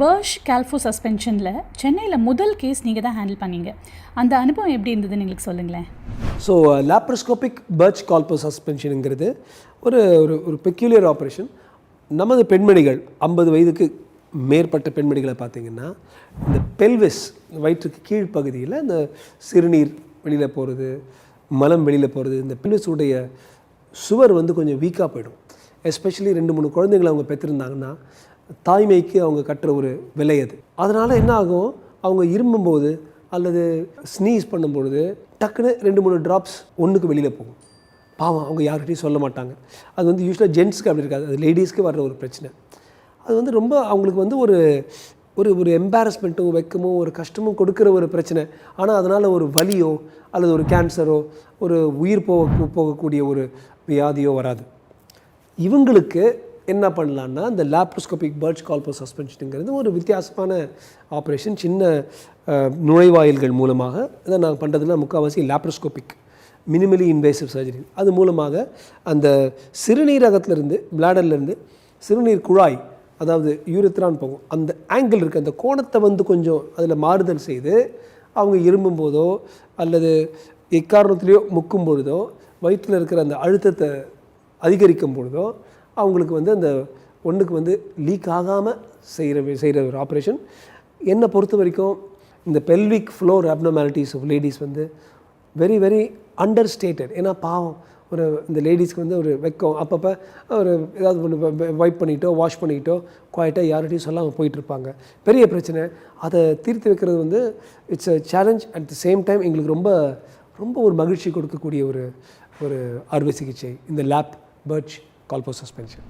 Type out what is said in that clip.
பர்ஷ் கால்ஃபோ சஸ்பென்ஷனில் சென்னையில் முதல் கேஸ் நீங்கள் தான் ஹேண்டில் பண்ணீங்க. அந்த அனுபவம் எப்படி இருந்ததுன்னு எங்களுக்கு சொல்லுங்களேன். ஸோ லாப்ரோஸ்கோபிக் பர்ச் கால்ஃபோ சஸ்பென்ஷனுங்கிறது ஒரு ஒரு ஒரு பெக்யூலியர் ஆப்ரேஷன். நமது பெண்மணிகள் 50 வயதுக்கு மேற்பட்ட பெண்மணிகளை பார்த்திங்கன்னா இந்த பெல்விஸ் வயிற்றுக்கு கீழ்ப்பகுதியில் இந்த சிறுநீர் வெளியில் போகிறது, மலம் வெளியில் போகிறது, இந்த பெல்விஸுடைய சுவர் கொஞ்சம் வீக்காக போயிடும். எஸ்பெஷலி 2-3 குழந்தைங்களை அவங்க பெற்றிருந்தாங்கன்னா தாய்மைக்கு அவங்க கட்டுற ஒரு விலை அது. அதனால் என்ன ஆகும், அவங்க இருமும்போது அல்லது ஸ்னீஸ் பண்ணும்பொழுது டக்குன்னு 2-3 ட்ராப்ஸ் ஒன்றுக்கு வெளியில் போகும். பாவம், அவங்க யார்கிட்டையும் சொல்ல மாட்டாங்க. அது யூஸ்வலாக ஜென்ட்ஸ்க்கு அப்படி இருக்காது, அது லேடிஸ்க்கு வர்ற ஒரு பிரச்சனை. அது ரொம்ப அவங்களுக்கு ஒரு ஒரு ஒரு எம்பாரஸ்மெண்ட்டோ வெக்கமோ ஒரு கஷ்டமும் கொடுக்குற ஒரு பிரச்சனை. ஆனால் அதனால் ஒரு வலியோ அல்லது ஒரு கேன்சரோ ஒரு உயிர் போகக்கூடிய ஒரு வியாதியோ வராது. இவங்களுக்கு என்ன பண்ணலான்னா இந்த லாப்ரோஸ்கோபிக் பர்ச் கால்ஃபோ சஸ்பென்ஷனுங்கிறது ஒரு வித்தியாசமான ஆப்ரேஷன். சின்ன நுழைவாயில்கள் மூலமாக இதை நாங்கள் பண்ணுறதுனா முக்கால்வாசி லாப்ரோஸ்கோபிக் மினிமலி இன்வேசிவ் சர்ஜரி. அது மூலமாக அந்த சிறுநீரகத்திலேருந்து பிளாடர்லேருந்து சிறுநீர் குழாய், அதாவது யூரித்ரான் போகும், அந்த ஆங்கிள் இருக்குது, அந்த கோணத்தை கொஞ்சம் அதில் மாறுதல் செய்து அவங்க இருமும் போதோ அல்லது எக்காரணத்துலேயோ முக்கும் பொழுதோ வயிற்றில் இருக்கிற அந்த அழுத்தத்தை அதிகரிக்கும் பொழுதோ அவங்களுக்கு அந்த ஒன்றுக்கு லீக் ஆகாமல் செய்கிற ஒரு ஆப்ரேஷன். என்னை பொறுத்த வரைக்கும் இந்த pelvic floor abnormalities of ladies very very understated. ஏன்னா பாவம், இந்த லேடிஸ்க்கு ஒரு வெக்கம், அப்பப்போ ஒரு ஏதாவது ஒன்று வைப் பண்ணிக்கிட்டோ வாஷ் பண்ணிக்கிட்டோ குவாய்ட்டாக யார்கிட்டையும் சொல்லாமல் போயிட்டுருப்பாங்க. பெரிய பிரச்சனை. அதை தீர்த்து வைக்கிறது it's a challenge. At the same time எங்களுக்கு ரொம்ப ரொம்ப ஒரு மகிழ்ச்சி கொடுக்கக்கூடிய ஒரு அறுவை சிகிச்சை இந்த லாப் பர்ச் கால்ஃபோ சஸ்பென்ஷன்.